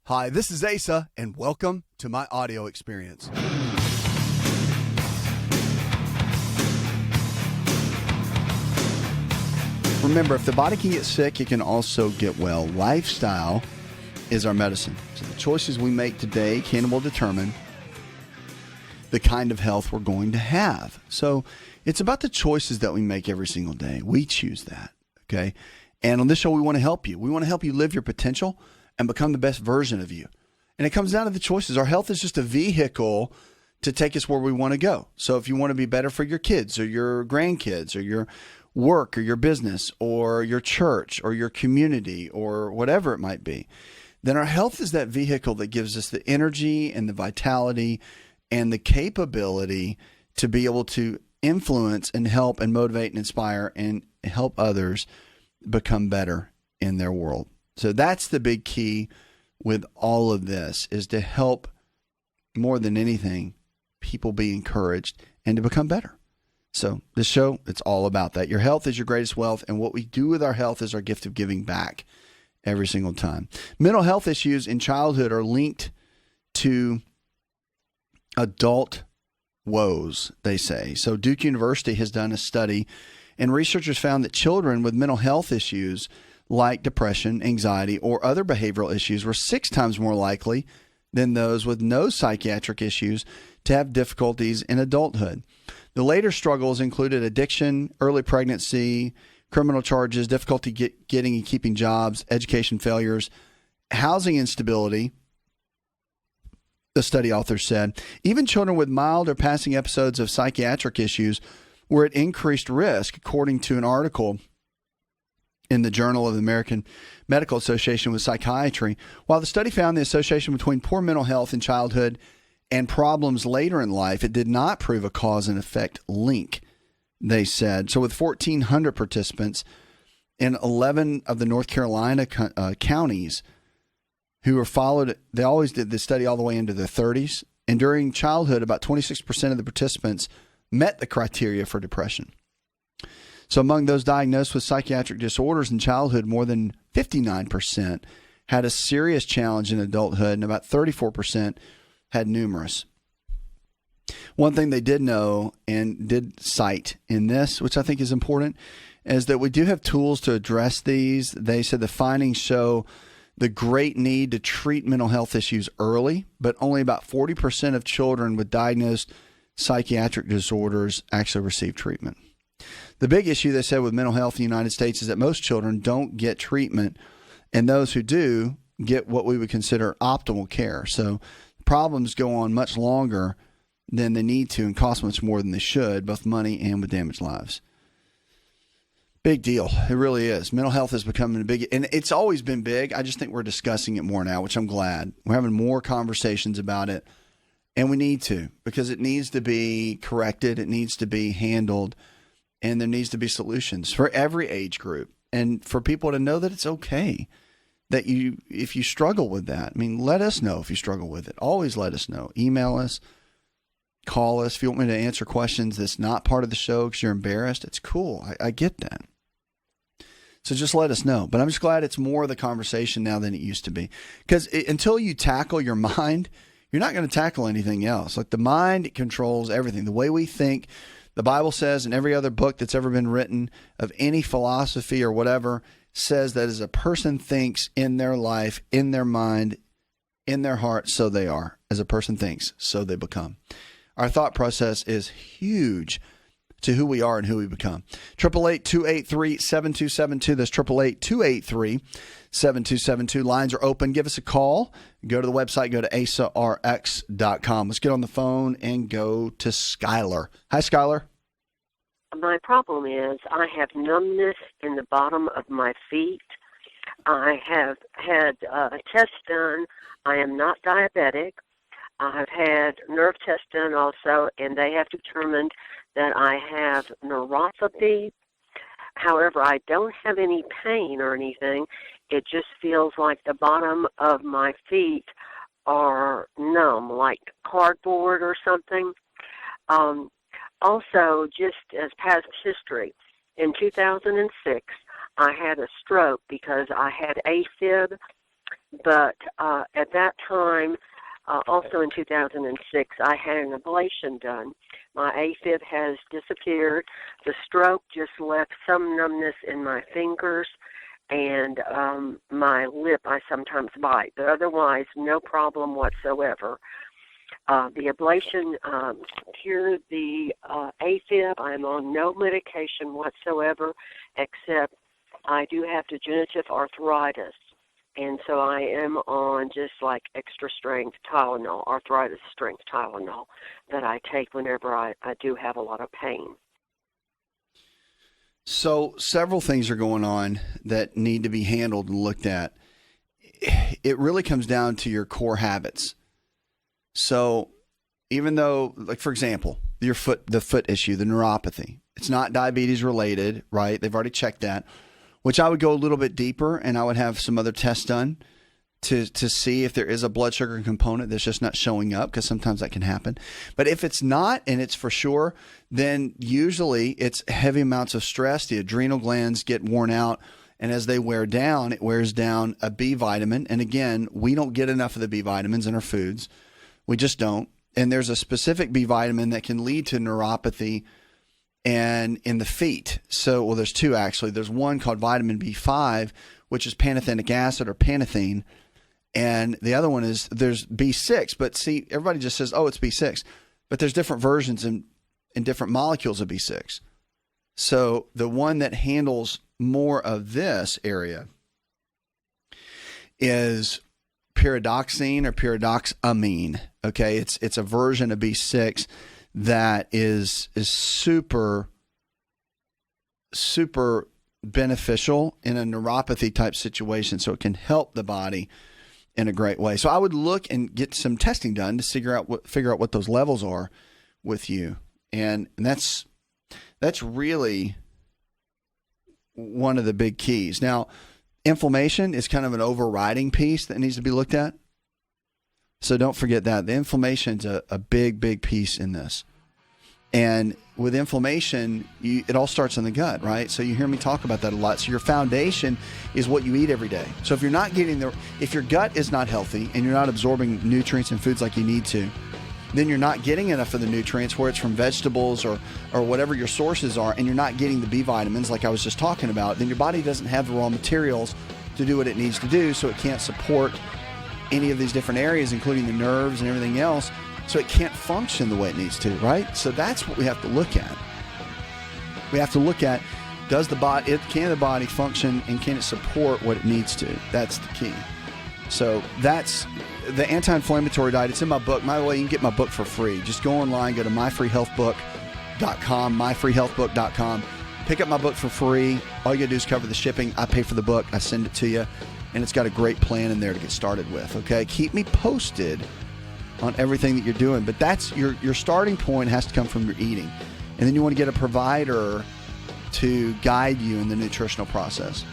Hi, this is Asa, and welcome to my audio experience. Remember, if the body can get sick, it can also get well. Lifestyle is our medicine. So the choices we make today can and will determine the kind of health we're going to have. So it's about the choices that we make every single day. We choose that, okay? And on this show, we want to help you. We want to help you live your potential and become the best version of you. And it comes down to the choices. Our health is just a vehicle to take us where we want to go. So if you want to be better for your kids or your grandkids or your work or your business or your church or your community or whatever it might be, then our health is that vehicle that gives us the energy and the vitality and the capability to be able to influence and help and motivate and inspire and help others become better in their world. So that's the big key with all of this, is to help, more than anything, people be encouraged and to become better. So this show, it's all about that. Your health is your greatest wealth, and what we do with our health is our gift of giving back every single time. Mental health issues in childhood are linked to adult woes, they say. So Duke University has done a study, and researchers found that children with mental health issues like depression, anxiety, or other behavioral issues were 6 times more likely than those with no psychiatric issues to have difficulties in adulthood. The later struggles included addiction, early pregnancy, criminal charges, difficulty getting and keeping jobs, education failures, housing instability, the study author said. Even children with mild or passing episodes of psychiatric issues were at increased risk, according to an article in the Journal of the American Medical Association with Psychiatry. While the study found the association between poor mental health in childhood and problems later in life, it did not prove a cause and effect link, they said. So with 1,400 participants in 11 of the North Carolina counties who were followed, they always did this study all the way into their 30s. And during childhood, about 26% of the participants met the criteria for depression. So among those diagnosed with psychiatric disorders in childhood, more than 59% had a serious challenge in adulthood, and about 34% had numerous. One thing they did know and did cite in this, which I think is important, is that we do have tools to address these. They said the findings show the great need to treat mental health issues early, but only about 40% of children with diagnosed psychiatric disorders actually receive treatment. The big issue, they said, with mental health in the United States is that most children don't get treatment, and those who do get what we would consider optimal care. So problems go on much longer than they need to and cost much more than they should, both money and with damaged lives. Big deal. It really is. Mental health is becoming a big, and it's always been big. I just think we're discussing it more now, which I'm glad. We're having more conversations about it, and we need to, because it needs to be corrected. It needs to be handled. And there needs to be solutions for every age group, and for people to know that it's okay that if you struggle with that. I mean, let us know if you struggle with it. Always let us know. Email us, call us. If you want me to answer questions that's not part of the show because you're embarrassed, it's cool. I get that. So just let us know. But I'm just glad it's more of the conversation now than it used to be. Because until you tackle your mind, you're not going to tackle anything else. Like the mind controls everything. The way we think. The Bible says, in every other book that's ever been written of any philosophy or whatever, says that as a person thinks in their life, in their mind, in their heart, so they are. As a person thinks, so they become. Our thought process is huge to who we are and who we become. 888-283-7272. That's 888-283-7272. Lines are open. Give us a call. Go to the website. Go to asarx.com. Let's get on the phone and go to Skylar. Hi, Skylar. My problem is I have numbness in the bottom of my feet. I have had a test done. I am not diabetic. I've had nerve tests done also, and they have determined that I have neuropathy. However, I don't have any pain or anything. It just feels like the bottom of my feet are numb, like cardboard or something. Also, just as past history, in 2006, I had a stroke because I had AFib. But at that time, also in 2006, I had an ablation done. My AFib has disappeared. The stroke just left some numbness in my fingers, and my lip I sometimes bite, but otherwise no problem whatsoever. The ablation cured the AFib. I'm on no medication whatsoever, except I do have degenerative arthritis. And so I am on just like extra strength Tylenol, arthritis strength Tylenol, that I take whenever I do have a lot of pain. So several things are going on that need to be handled and looked at. It really comes down to your core habits. So even though, like, for example, the foot issue, the neuropathy, it's not diabetes related, right? They've already checked that, which I would go a little bit deeper and I would have some other tests done to see if there is a blood sugar component that's just not showing up, because sometimes that can happen. But if it's not, and it's for sure, then usually it's heavy amounts of stress. The adrenal glands get worn out, and as they wear down, it wears down a B vitamin. And again, we don't get enough of the B vitamins in our foods. We just don't. And there's a specific B vitamin that can lead to neuropathy and in the feet. So, well, there's two actually. There's one called vitamin B5, which is pantothenic acid or panathine. And the other one is there's B6. But see, everybody just says, oh, it's B6. But there's different versions and different molecules of B6. So the one that handles more of this area is pyridoxine or pyridoxamine. Okay, it's a version of B6 that is super beneficial in a neuropathy type situation. So it can help the body in a great way. So I would look and get some testing done to figure out what those levels are with you, and that's really one of the big keys. Now, inflammation is kind of an overriding piece that needs to be looked at. So don't forget that. The inflammation is a big piece in this. And with inflammation, it all starts in the gut, right? So you hear me talk about that a lot. So your foundation is what you eat every day. So if you're not getting if your gut is not healthy and you're not absorbing nutrients and foods like you need to, then you're not getting enough of the nutrients, where it's from vegetables or whatever your sources are, and you're not getting the B vitamins like I was just talking about, then your body doesn't have the raw materials to do what it needs to do, so it can't support any of these different areas, including the nerves and everything else, so it can't function the way it needs to, right? So that's what we have to look at. We have to look at, can the body function and can it support what it needs to? That's the key. So that's the anti-inflammatory diet. It's in my book. By the way, you can get my book for free. Just go online, go to myfreehealthbook.com, myfreehealthbook.com. Pick up my book for free. All you got to do is cover the shipping. I pay for the book. I send it to you. And it's got a great plan in there to get started with, okay? Keep me posted on everything that you're doing. But that's your starting point has to come from your eating. And then you want to get a provider to guide you in the nutritional process.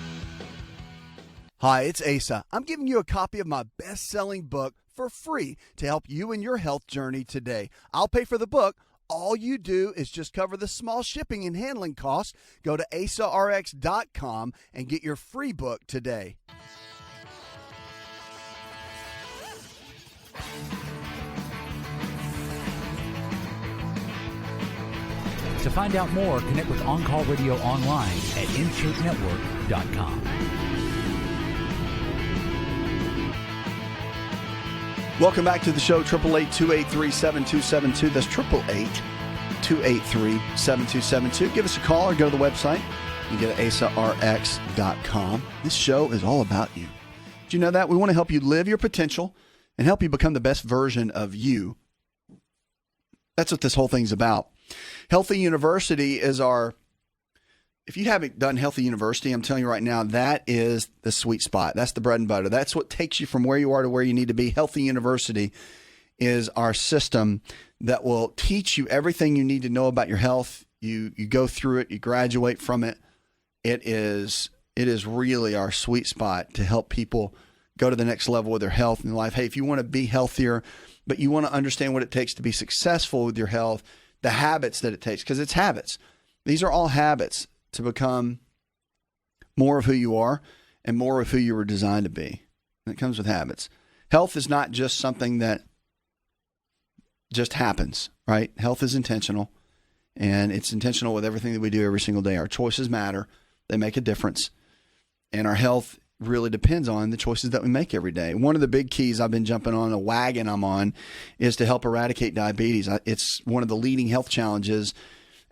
Hi, it's Asa. I'm giving you a copy of my best-selling book for free to help you in your health journey today. I'll pay for the book. All you do is just cover the small shipping and handling costs. Go to asarx.com and get your free book today. To find out more, connect with On Call Radio online at InShapeNetwork.com. Welcome back to the show, 888-283-7272. That's 888-283-7272. Give us a call or go to the website. You can get asarx.com. This show is all about you. Did you know that? We want to help you live your potential and help you become the best version of you. That's what this whole thing's about. Healthy University is if you haven't done Healthy University, I'm telling you right now, that is the sweet spot. That's the bread and butter. That's what takes you from where you are to where you need to be. Healthy University is our system that will teach you everything you need to know about your health. You go through it, you graduate from it. It is really our sweet spot to help people go to the next level with their health in life. Hey, if you want to be healthier, but you want to understand what it takes to be successful with your health, the habits that it takes, because it's habits. These are all habits to become more of who you are and more of who you were designed to be. It comes with habits. Health is not just something that just happens, right? Health is intentional, and it's intentional with everything that we do every single day. Our choices matter. They make a difference. And our health really depends on the choices that we make every day. One of the big keys I've been jumping on, a wagon I'm on, is to help eradicate diabetes. It's one of the leading health challenges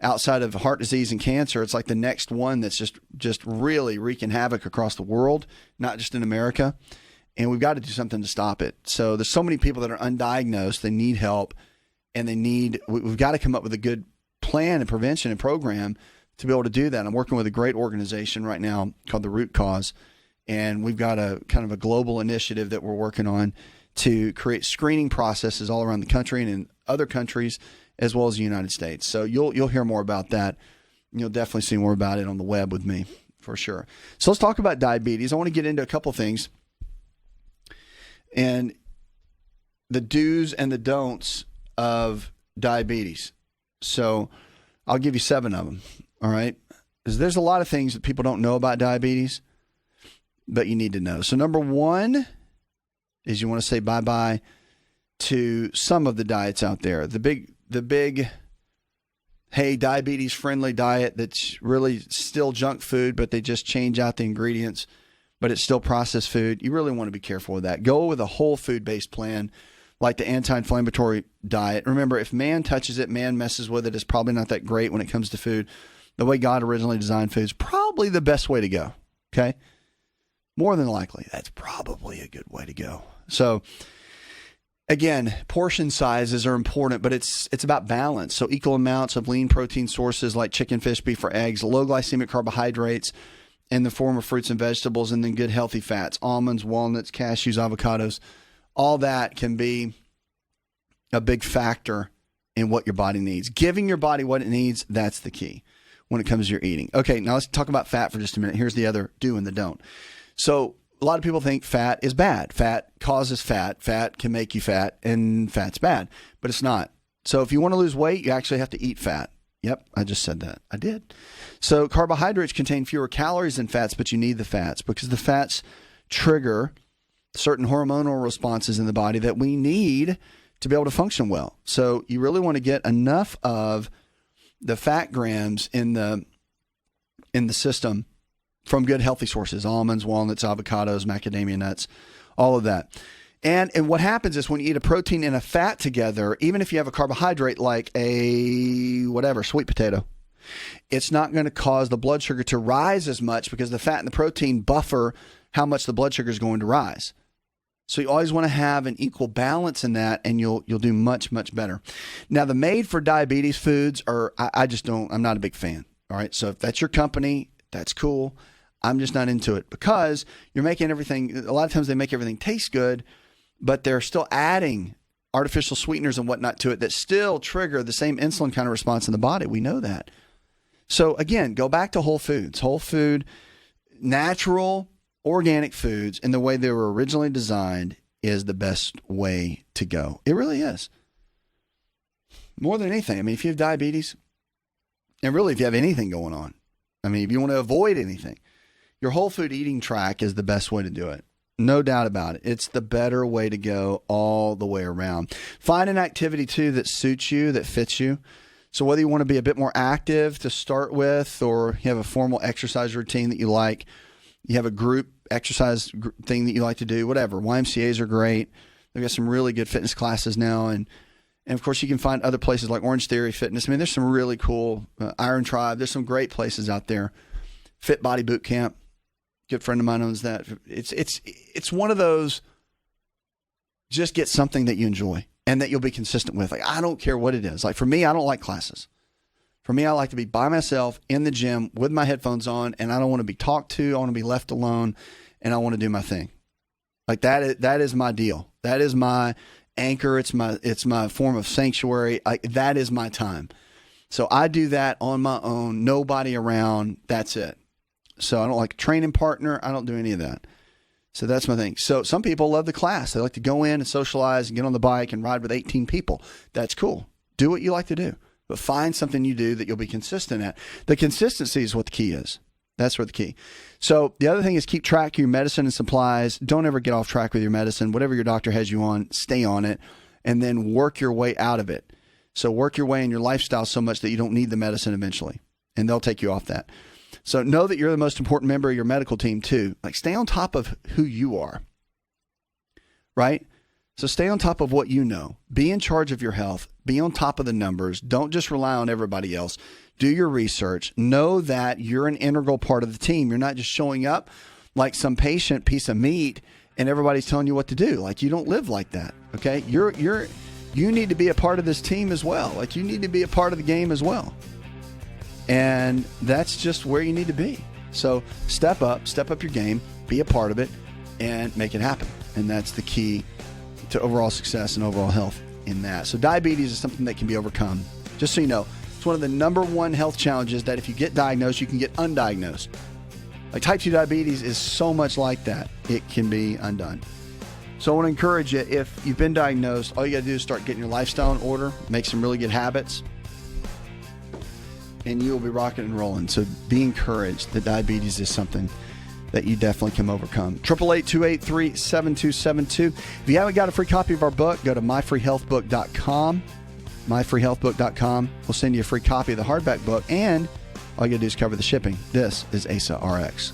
outside of heart disease and cancer. It's like the next one that's just really wreaking havoc across the world, not just in America. And we've got to do something to stop it. So there's so many people that are undiagnosed. They need help, and we've got to come up with a good plan and prevention and program to be able to do that. I'm working with a great organization right now called The Root Cause. And we've got a kind of a global initiative that we're working on to create screening processes all around the country and in other countries, as well as the United States. So you'll hear more about that. You'll definitely see more about it on the web with me, for sure. So let's talk about diabetes. I want to get into a couple things and the do's and the don'ts of diabetes. So I'll give you 7 of them, all right? Because there's a lot of things that people don't know about diabetes, but you need to know. So number 1 is you want to say bye-bye to some of the diets out there. The big, hey, diabetes-friendly diet that's really still junk food, but they just change out the ingredients, but it's still processed food. You really want to be careful with that. Go with a whole food-based plan, like the anti-inflammatory diet. Remember, if man touches it, man messes with it. It's probably not that great when it comes to food. The way God originally designed food is probably the best way to go, okay? More than likely, that's probably a good way to go. So, again, portion sizes are important, but it's about balance. So equal amounts of lean protein sources like chicken, fish, beef, or eggs, low glycemic carbohydrates in the form of fruits and vegetables, and then good healthy fats, almonds, walnuts, cashews, avocados. All that can be a big factor in what your body needs. Giving your body what it needs, that's the key when it comes to your eating. Okay, now let's talk about fat for just a minute. Here's the other do and the don't. So a lot of people think fat is bad. Fat causes fat. Fat can make you fat, and fat's bad, but it's not. So if you want to lose weight, you actually have to eat fat. Yep, I just said that. I did. So carbohydrates contain fewer calories than fats, but you need the fats because the fats trigger certain hormonal responses in the body that we need to be able to function well. So you really want to get enough of the fat grams in the system from good healthy sources, almonds, walnuts, avocados, macadamia nuts, all of that. And what happens is when you eat a protein and a fat together, even if you have a carbohydrate like a sweet potato, it's not going to cause the blood sugar to rise as much because the fat and the protein buffer how much the blood sugar is going to rise. So you always want to have an equal balance in that, and you'll do much, much better. Now, the made for diabetes foods I'm not a big fan. All right. So if that's your company, that's cool. I'm just not into it because you're making everything, a lot of times they make everything taste good, but they're still adding artificial sweeteners and whatnot to it that still trigger the same insulin kind of response in the body. We know that. So again, go back to whole foods. Whole food, natural, organic foods in the way they were originally designed is the best way to go. It really is. More than anything. I mean, if you have diabetes, and really if you have anything going on, I mean, if you want to avoid anything, your whole food eating track is the best way to do it. No doubt about it. It's the better way to go all the way around. Find an activity, too, that suits you, that fits you. So whether you want to be a bit more active to start with or you have a formal exercise routine that you like, you have a group exercise thing that you like to do, whatever. YMCAs are great. They've got some really good fitness classes now. And of course, you can find other places like Orange Theory Fitness. I mean, there's some really cool Iron Tribe. There's some great places out there. Fit Body Boot Camp. Good friend of mine owns that. It's one of those, just get something that you enjoy and that you'll be consistent with. Like, I don't care what it is. Like for me, I don't like classes. For me, I like to be by myself in the gym with my headphones on, and I don't want to be talked to. I want to be left alone, and I want to do my thing. Like that is my deal. That is my anchor. It's my form of sanctuary. That is my time. So I do that on my own, nobody around. That's it. So I don't like a training partner. I don't do any of that. So that's my thing. So some people love the class. They like to go in and socialize and get on the bike and ride with 18 people. That's cool. Do what you like to do, but find something you do that you'll be consistent at. The consistency is what the key is. That's where the key. So the other thing is keep track of your medicine and supplies. Don't ever get off track with your medicine. Whatever your doctor has you on, stay on it, and then work your way out of it. So work your way in your lifestyle so much that you don't need the medicine eventually, and they'll take you off that. So know that you're the most important member of your medical team too. Like, stay on top of who you are, right? So stay on top of what you know. Be in charge of your health. Be on top of the numbers. Don't just rely on everybody else. Do your research. Know that you're an integral part of the team. You're not just showing up like some patient piece of meat and everybody's telling you what to do. Like, you don't live like that, okay? You need to be a part of this team as well. Like, you need to be a part of the game as well. And that's just where you need to be. So step up your game, be a part of it, and make it happen. And that's the key to overall success and overall health in that. So diabetes is something that can be overcome. Just so you know, it's one of the number one health challenges that if you get diagnosed, you can get undiagnosed. Like, type 2 diabetes is so much like that. It can be undone. So I want to encourage you, if you've been diagnosed, all you got to do is start getting your lifestyle in order, make some really good habits, and you will be rocking and rolling. So be encouraged that diabetes is something that you definitely can overcome. 888-283-7272. If you haven't got a free copy of our book, go to myfreehealthbook.com. myfreehealthbook.com. We'll send you a free copy of the hardback book, and all you got to do is cover the shipping. This is Asa Rx.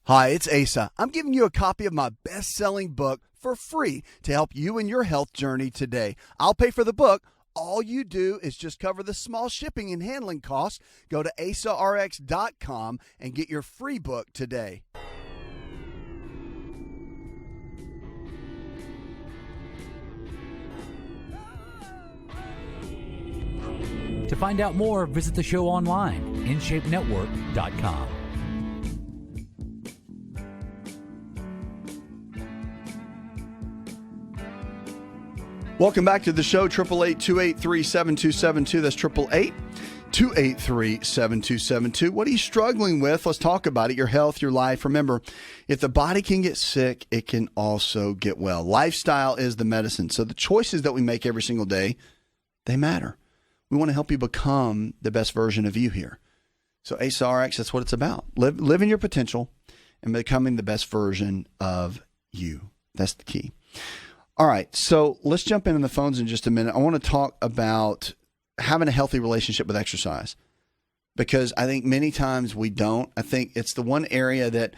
Hi, it's Asa. I'm giving you a copy of my best-selling book for free to help you in your health journey today. I'll pay for the book. All you do is just cover the small shipping and handling costs. Go to asarx.com and get your free book today. To find out more, visit the show online, InShapeNetwork.com. Welcome back to the show, 888-283-7272. That's 888-283-7272. What are you struggling with? Let's talk about it. Your health, your life. Remember, if the body can get sick, it can also get well. Lifestyle is the medicine. So the choices that we make every single day, they matter. We want to help you become the best version of you here. So Asa Rx, that's what it's about. Living your potential and becoming the best version of you. That's the key. All right, so let's jump in on the phones in just a minute. I want to talk about having a healthy relationship with exercise, because I think many times we don't. I think it's the one area that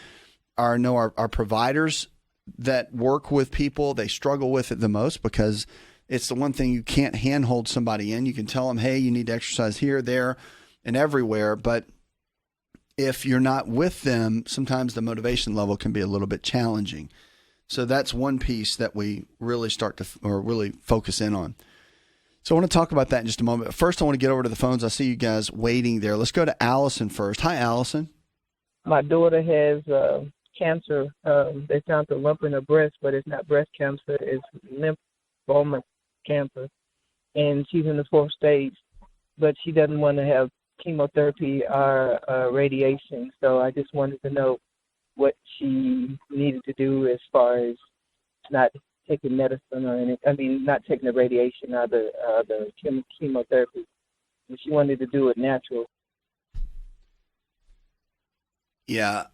our providers that work with people, they struggle with it the most, because it's the one thing you can't handhold somebody in. You can tell them, hey, you need to exercise here, there, and everywhere, but if you're not with them, sometimes the motivation level can be a little bit challenging. So that's one piece that we really really focus in on. So I want to talk about that in just a moment. First, I want to get over to the phones. I see you guys waiting there. Let's go to Allison first. Hi, Allison. My daughter has cancer. They found a lump in her breast, but it's not breast cancer. It's lymphoma cancer. And she's in the 4th stage, but she doesn't want to have chemotherapy or radiation. So I just wanted to know what she needed to do as far as not taking medicine or anything. I mean, not taking the radiation or the chemotherapy. And she wanted to do it natural. Yeah.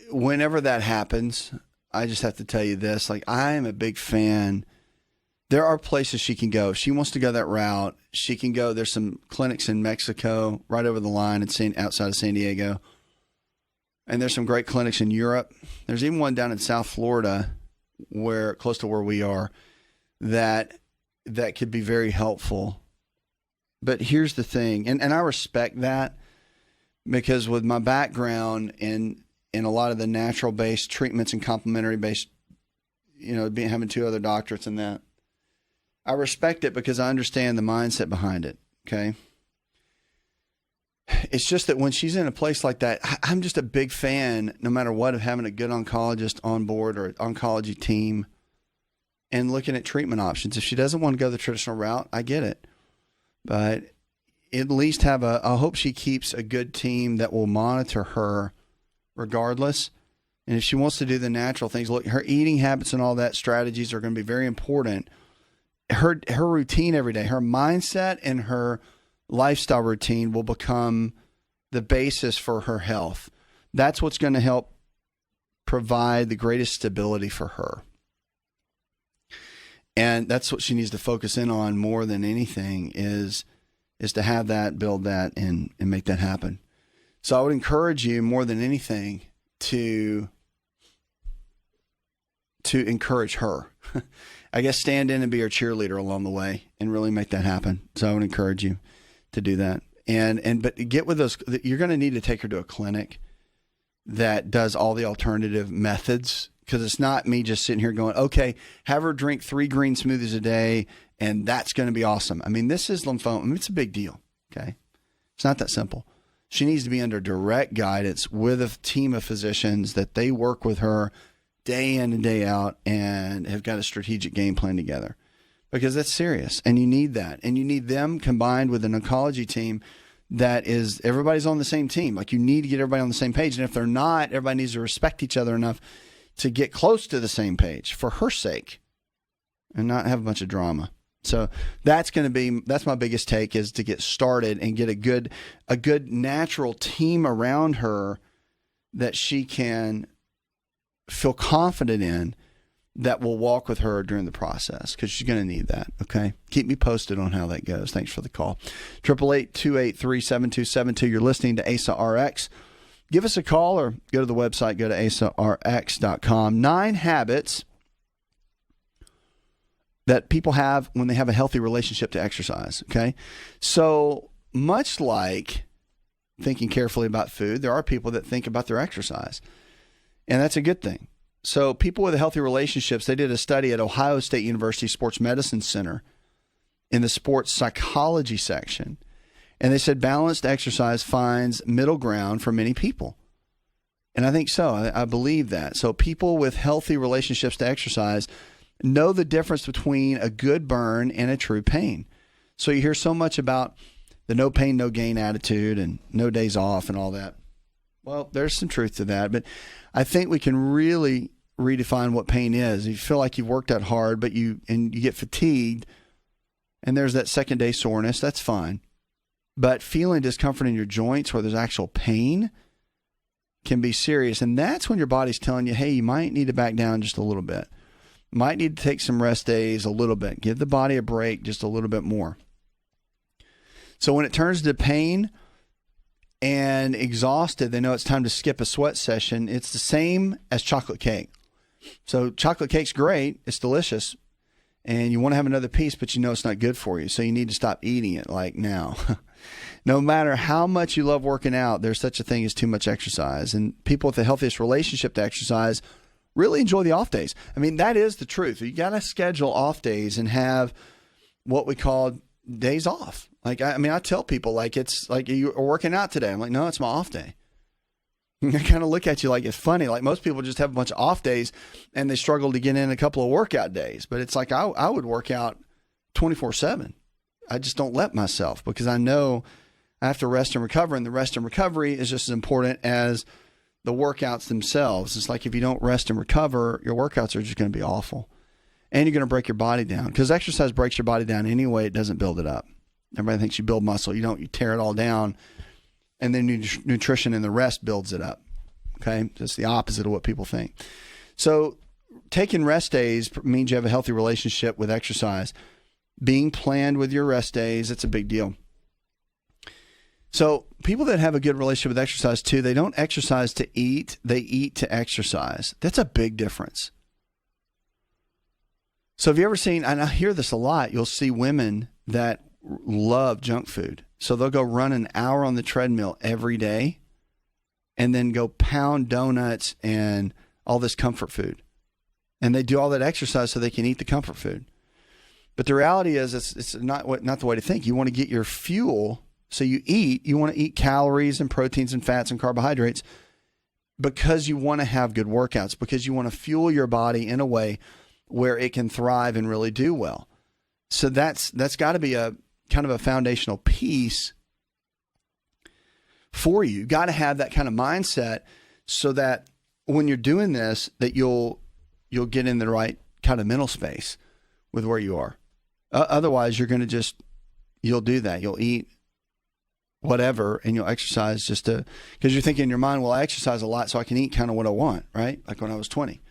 Whenever that happens, I just have to tell you this. Like, I am a big fan. There are places she can go. If she wants to go that route, she can go. There's some clinics in Mexico right over the line outside of San Diego. And there's some great clinics in Europe. There's even one down in South Florida, close to where we are, that could be very helpful. But here's the thing, and I respect that, because with my background in a lot of the natural-based treatments and complementary-based, having 2 other doctorates in that, I respect it because I understand the mindset behind it, okay? It's just that when she's in a place like that, I'm just a big fan, no matter what, of having a good oncologist on board or an oncology team and looking at treatment options. If she doesn't want to go the traditional route, I get it. But at least I hope she keeps a good team that will monitor her regardless. And if she wants to do the natural things, look, her eating habits and all that strategies are going to be very important. Her routine every day, her mindset and her lifestyle routine will become the basis for her health. That's what's going to help provide the greatest stability for her. And that's what she needs to focus in on more than anything is to have that, build that, and make that happen. So I would encourage you more than anything to encourage her. I guess stand in and be her cheerleader along the way and really make that happen. So I would encourage you to do that. But get with those. You're going to need to take her to a clinic that does all the alternative methods, because it's not me just sitting here going, okay, have her drink 3 green smoothies a day and that's going to be awesome. I mean, this is lymphoma. I mean, it's a big deal. Okay. It's not that simple. She needs to be under direct guidance with a team of physicians that they work with her day in and day out and have got a strategic game plan together, because that's serious. And you need that. And you need them combined with an oncology team that is, everybody's on the same team. Like, you need to get everybody on the same page. And if they're not, everybody needs to respect each other enough to get close to the same page for her sake and not have a bunch of drama. So that's my biggest take, is to get started and get a good natural team around her that she can feel confident in, that will walk with her during the process, because she's going to need that. Okay. Keep me posted on how that goes. Thanks for the call. 888-283-7272. You're listening to Asa Rx. Give us a call or go to the website, go to asarx.com. 9 habits that people have when they have a healthy relationship to exercise. Okay. So much like thinking carefully about food, there are people that think about their exercise, and that's a good thing. So people with healthy relationships, they did a study at Ohio State University Sports Medicine Center in the sports psychology section. And they said balanced exercise finds middle ground for many people. And I think so. I believe that. So people with healthy relationships to exercise know the difference between a good burn and a true pain. So you hear so much about the no pain, no gain attitude and no days off and all that. Well, there's some truth to that, but I think we can really redefine what pain is. You feel like you've worked out hard, but you get fatigued, and there's that second day soreness. That's fine. But feeling discomfort in your joints where there's actual pain can be serious. And that's when your body's telling you, hey, you might need to back down just a little bit. Might need to take some rest days a little bit. Give the body a break just a little bit more. So when it turns to pain and exhausted, they know it's time to skip a sweat session. It's the same as chocolate cake. So chocolate cake's great. It's delicious. And you want to have another piece, but you know it's not good for you. So you need to stop eating it like now. No matter how much you love working out, there's such a thing as too much exercise. And people with the healthiest relationship to exercise really enjoy the off days. I mean, that is the truth. You got to schedule off days and have what we call days off. Like, I tell people, like, it's like, you're working out today. I'm like, no, it's my off day. And they kind of look at you like it's funny. Like, most people just have a bunch of off days and they struggle to get in a couple of workout days. But it's like, I would work out 24/7. I just don't let myself, because I know I have to rest and recover. And the rest and recovery is just as important as the workouts themselves. It's like, if you don't rest and recover, your workouts are just going to be awful. And you're going to break your body down, because exercise breaks your body down anyway. It doesn't build it up. Everybody thinks you build muscle. You don't. You tear it all down, and then nutrition and the rest builds it up. Okay? That's the opposite of what people think. So taking rest days means you have a healthy relationship with exercise. Being planned with your rest days, it's a big deal. So people that have a good relationship with exercise too, they don't exercise to eat. They eat to exercise. That's a big difference. So have you ever seen, and I hear this a lot, you'll see women that love junk food. So they'll go run an hour on the treadmill every day and then go pound donuts and all this comfort food. And they do all that exercise so they can eat the comfort food. But the reality is it's not the way to think. You want to get your fuel. So you want to eat calories and proteins and fats and carbohydrates because you want to have good workouts, because you want to fuel your body in a way where it can thrive and really do well. So that's got to be a kind of a foundational piece for you. You've got to have that kind of mindset so that when you're doing this, that you'll get in the right kind of mental space with where you are. Otherwise, you're going to you'll do that. You'll eat whatever, and you'll exercise just to, because you're thinking in your mind, well, I exercise a lot so I can eat kind of what I want, right? Like when I was 20.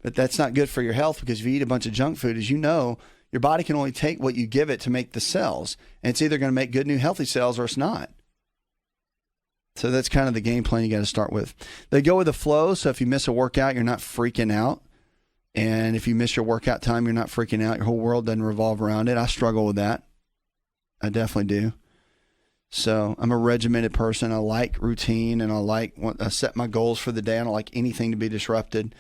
But that's not good for your health, because if you eat a bunch of junk food, as you know, your body can only take what you give it to make the cells. And it's either going to make good, new, healthy cells or it's not. So that's kind of the game plan you got to start with. They go with the flow. So if you miss a workout, you're not freaking out. And if you miss your workout time, you're not freaking out. Your whole world doesn't revolve around it. I struggle with that. I definitely do. So I'm a regimented person. I like routine, and I set my goals for the day. I don't like anything to be disrupted.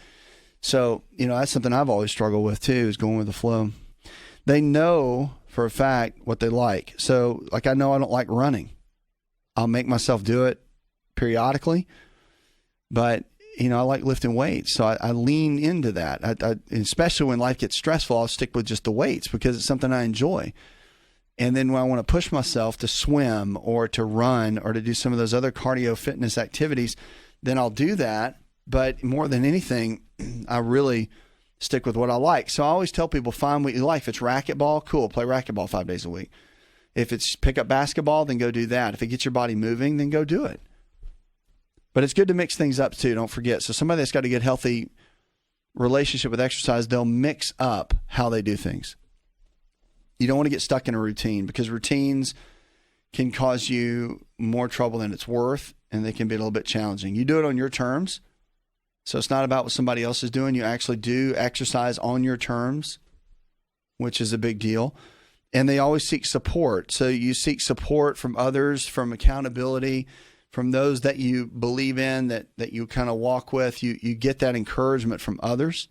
So, that's something I've always struggled with too, is going with the flow. They know for a fact what they like. So like, I know I don't like running. I'll make myself do it periodically, but I like lifting weights. So I lean into that. I especially when life gets stressful, I'll stick with just the weights because it's something I enjoy. And then when I want to push myself to swim or to run or to do some of those other cardio fitness activities, then I'll do that. But more than anything, I really stick with what I like. So I always tell people, find what you like. If it's racquetball, cool, play racquetball 5 days a week. If it's pick up basketball, then go do that. If it gets your body moving, then go do it. But it's good to mix things up too, don't forget. So somebody that's got a good, healthy relationship with exercise, they'll mix up how they do things. You don't want to get stuck in a routine, because routines can cause you more trouble than it's worth, and they can be a little bit challenging. You do it on your terms. So it's not about what somebody else is doing. You actually do exercise on your terms, which is a big deal. And they always seek support. So you seek support from others, from accountability, from those that you believe in, that you kind of walk with. You get that encouragement from others.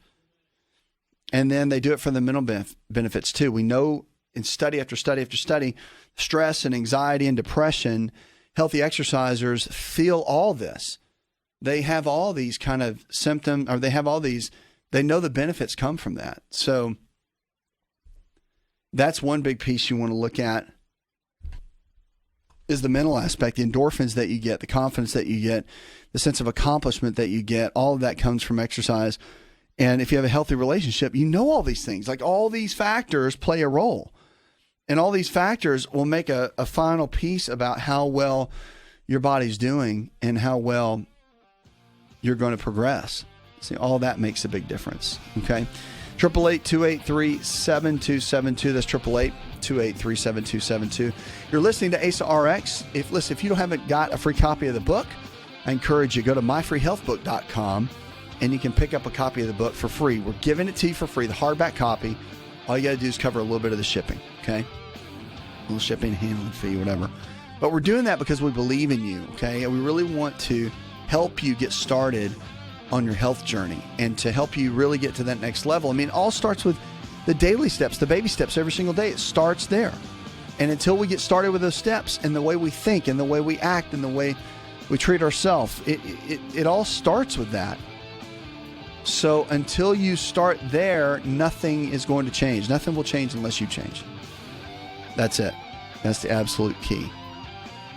And then they do it for the mental benefits too. We know in study after study after study, stress and anxiety and depression, healthy exercisers feel all this. They have all these kind of symptoms, or they know the benefits come from that. So that's one big piece you want to look at, is the mental aspect, the endorphins that you get, the confidence that you get, the sense of accomplishment that you get. All of that comes from exercise. And if you have a healthy relationship, all these things, like all these factors play a role. And all these factors will make a final piece about how well your body's doing and how well you're going to progress. See, all that makes a big difference. Okay. 888-283-7272. That's 888-283-7272. You're listening to Asa Rx. If you haven't got a free copy of the book, I encourage you, go to myfreehealthbook.com and you can pick up a copy of the book for free. We're giving it to you for free, the hardback copy. All you got to do is cover a little bit of the shipping, okay? A little shipping, handling fee, whatever. But we're doing that because we believe in you, okay? And we really want to help you get started on your health journey and to help you really get to that next level. I mean, it all starts with the daily steps, the baby steps every single day. It starts there. And until we get started with those steps and the way we think and the way we act and the way we treat ourselves, it all starts with that. So until you start there, nothing is going to change. Nothing will change unless you change. That's it. That's the absolute key,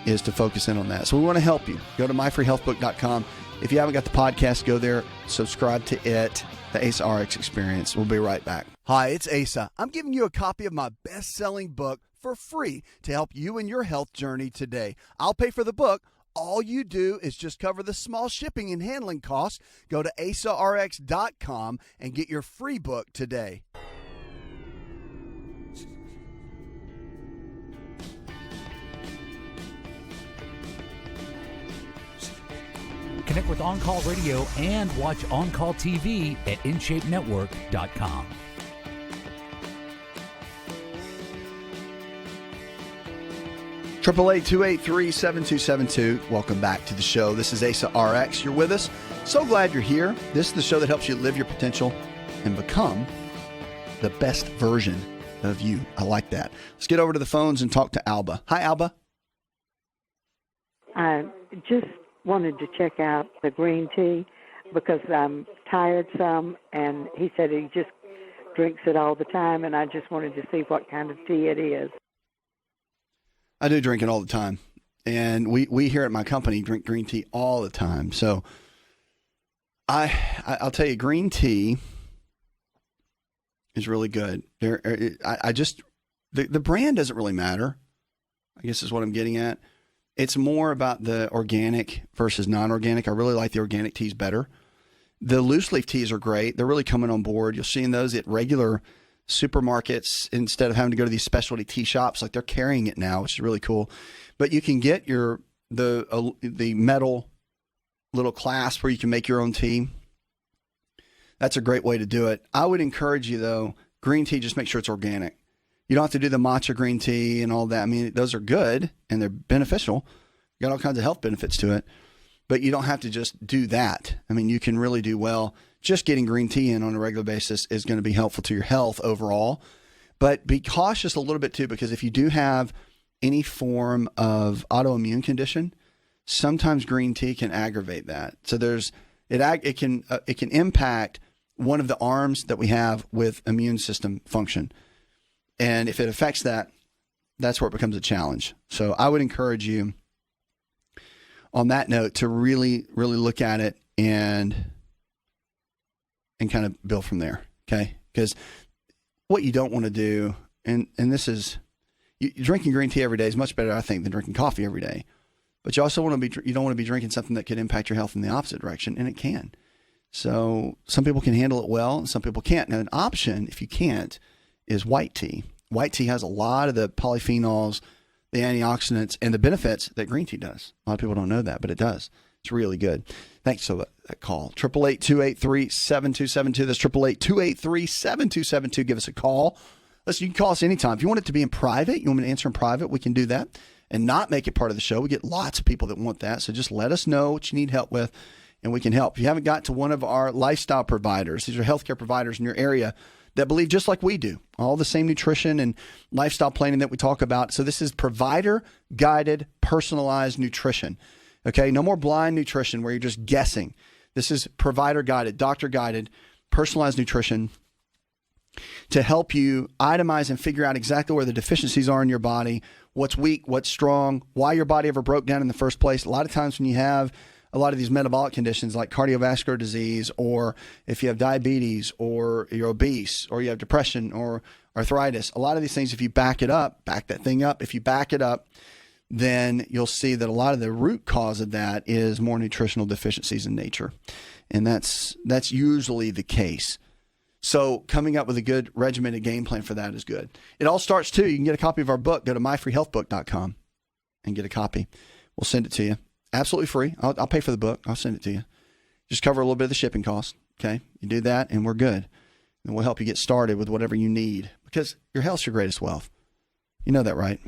is to focus in on that. So we want to help you. Go to myfreehealthbook.com. If you haven't got the podcast, go there, subscribe to it, the Asa Rx Experience. We'll be right back. Hi, it's Asa. I'm giving you a copy of my best-selling book for free to help you in your health journey today. I'll pay for the book. All you do is just cover the small shipping and handling costs. Go to asarx.com and get your free book today. Connect with On Call Radio and watch On Call TV at InShapeNetwork.com. Triple 888-283-7272. Welcome back to the show. This is Asa Rx. You're with us. So glad you're here. This is the show that helps you live your potential and become the best version of you. I like that. Let's get over to the phones and talk to Alba. Hi, Alba. I just wanted to check out the green tea because I'm tired some, and he said he just drinks it all the time, and I just wanted to see what kind of tea it is. I do drink it all the time. And we here at my company drink green tea all the time. So I'll tell you, green tea is really good. The brand doesn't really matter, I guess is what I'm getting at. It's more about the organic versus non-organic. I really like the organic teas better. The loose leaf teas are great. They're really coming on board. You'll see those at regular supermarkets instead of having to go to these specialty tea shops. Like, they're carrying it now, which is really cool. But you can get the metal little clasp where you can make your own tea. That's a great way to do it. I would encourage you, though, green tea, just make sure it's organic. You don't have to do the matcha green tea and all that. I mean, those are good and they're beneficial. You got all kinds of health benefits to it, but you don't have to just do that. I mean, you can really do well. Just getting green tea in on a regular basis is going to be helpful to your health overall. But be cautious a little bit too, because if you do have any form of autoimmune condition, sometimes green tea can aggravate that. So it can impact one of the arms that we have with immune system function. And if it affects that, that's where it becomes a challenge. So I would encourage you on that note to really, really look at it and kind of build from there. Okay. Because what you don't want to do, and this is, drinking green tea every day is much better, I think, than drinking coffee every day. But you also you don't want to be drinking something that could impact your health in the opposite direction, and it can. So some people can handle it well, and some people can't. Now, an option, if you can't, is white tea. White tea has a lot of the polyphenols, the antioxidants, and the benefits that green tea does. A lot of people don't know that, but it does. It's really good. Thanks for that call. 888-283-7272. That's 888-283-7272. Give us a call. Listen, you can call us anytime. If you want it to be in private, you want me to answer in private, we can do that and not make it part of the show. We get lots of people that want that. So just let us know what you need help with, and we can help. If you haven't got to one of our lifestyle providers, these are healthcare providers in your area that believe just like we do, all the same nutrition and lifestyle planning that we talk about. So this is provider-guided, personalized nutrition. Okay, no more blind nutrition where you're just guessing. This is provider-guided, doctor-guided, personalized nutrition to help you itemize and figure out exactly where the deficiencies are in your body, what's weak, what's strong, why your body ever broke down in the first place. A lot of times when you have a lot of these metabolic conditions like cardiovascular disease, or if you have diabetes, or you're obese, or you have depression or arthritis, a lot of these things, if you back that thing up, if you back it up, then you'll see that a lot of the root cause of that is more nutritional deficiencies in nature. And that's usually the case. So coming up with a good regimented game plan for that is good. It all starts too. You can get a copy of our book. Go to myfreehealthbook.com and get a copy. We'll send it to you. Absolutely free. I'll pay for the book. I'll send it to you. Just cover a little bit of the shipping cost. Okay. You do that and we're good. And we'll help you get started with whatever you need, because your health's your greatest wealth. You know that, right?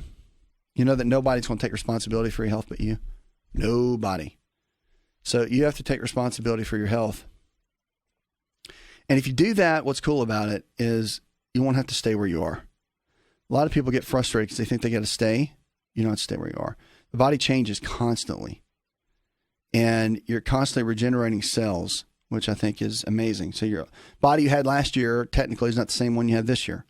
You know that nobody's going to take responsibility for your health but you. Nobody. So you have to take responsibility for your health. And if you do that, what's cool about it is you won't have to stay where you are. A lot of people get frustrated because they think they got to stay. You don't have to stay where you are. The body changes constantly. And you're constantly regenerating cells, which I think is amazing. So your body you had last year technically is not the same one you have this year.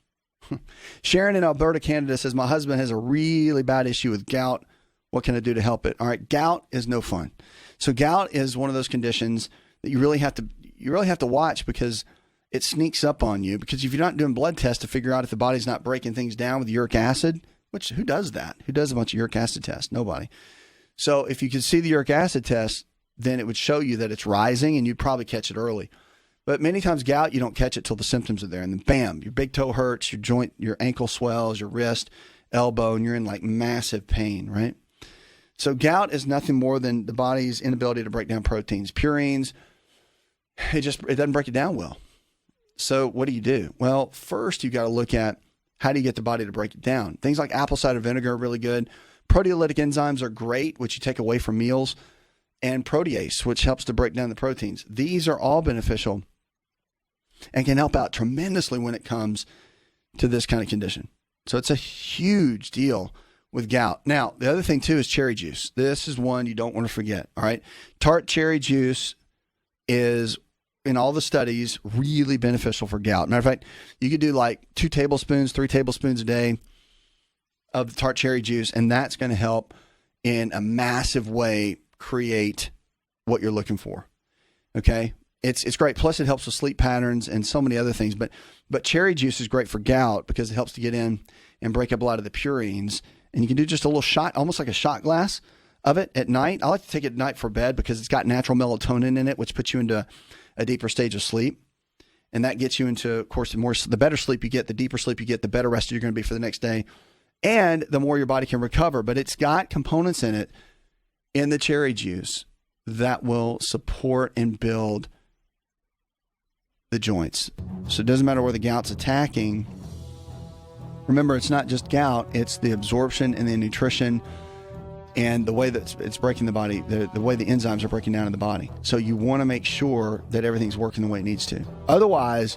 Sharon in Alberta, Canada says, my husband has a really bad issue with gout. What can I do to help it? All right, gout is no fun. So gout is one of those conditions that you really have to watch, because it sneaks up on you. Because if you're not doing blood tests to figure out if the body's not breaking things down with uric acid, which who does that? Who does a bunch of uric acid tests? Nobody. So if you could see the uric acid test, then it would show you that it's rising and you'd probably catch it early. But many times gout, you don't catch it till the symptoms are there. And then bam, your big toe hurts, your joint, your ankle swells, your wrist, elbow, and you're in like massive pain, right? So gout is nothing more than the body's inability to break down proteins. Purines, it doesn't break it down well. So what do? Well, first you got to look at how do you get the body to break it down. Things like apple cider vinegar are really good. Proteolytic enzymes are great, which you take away from meals. And protease, which helps to break down the proteins. These are all beneficial and can help out tremendously when it comes to this kind of condition. So it's a huge deal with gout. Now, the other thing too is cherry juice. This is one you don't want to forget. All right. Tart cherry juice is, in all the studies, really beneficial for gout. Matter of fact, you could do like 2 tablespoons, 3 tablespoons a day of the tart cherry juice, and that's going to help in a massive way create what you're looking for. Okay. It's great. Plus it helps with sleep patterns and so many other things. But cherry juice is great for gout because it helps to get in and break up a lot of the purines. And you can do just a little shot, almost like a shot glass of it at night. I like to take it at night for bed because it's got natural melatonin in it, which puts you into a deeper stage of sleep. And that gets you into, of course, the better sleep you get, the deeper sleep you get, the better rested you're going to be for the next day. And the more your body can recover. But it's got components in it in the cherry juice that will support and build the joints. So it doesn't matter where the gout's attacking. Remember, it's not just gout, it's the absorption and the nutrition and the way that it's breaking the body, the way the enzymes are breaking down in the body. So you want to make sure that everything's working the way it needs to. Otherwise,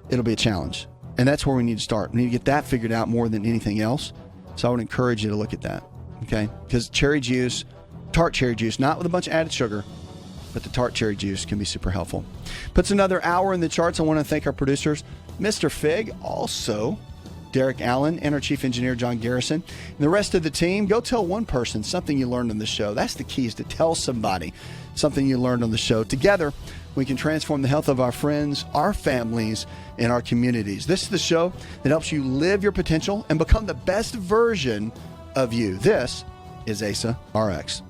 it'll be a challenge. And that's where we need to start. We need to get that figured out more than anything else. So I would encourage you to look at that, okay? Because cherry juice, tart cherry juice, not with a bunch of added sugar, but the tart cherry juice can be super helpful. Puts another hour in the charts. I want to thank our producers, Mr. Fig, also Derek Allen, and our chief engineer, John Garrison. And the rest of the team, go tell one person something you learned on the show. That's the key, is to tell somebody something you learned on the show. Together, we can transform the health of our friends, our families, and our communities. This is the show that helps you live your potential and become the best version of you. This is Asa Rx.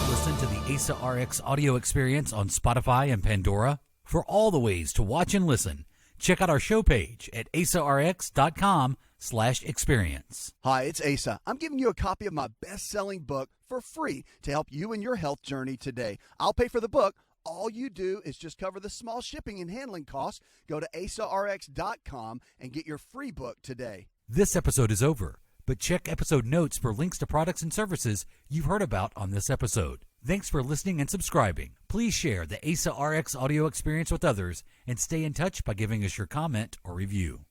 Listen to the Asa Rx audio experience on Spotify and Pandora. For all the ways to watch and listen, check out our show page at asarx.com/experience. Hi, it's Asa. I'm giving you a copy of my best-selling book for free to help you in your health journey today. I'll pay for the book. All you do is just cover the small shipping and handling costs. Go to asarx.com and get your free book today. This episode is over, but check episode notes for links to products and services you've heard about on this episode. Thanks for listening and subscribing. Please share the Asa Rx audio experience with others and stay in touch by giving us your comment or review.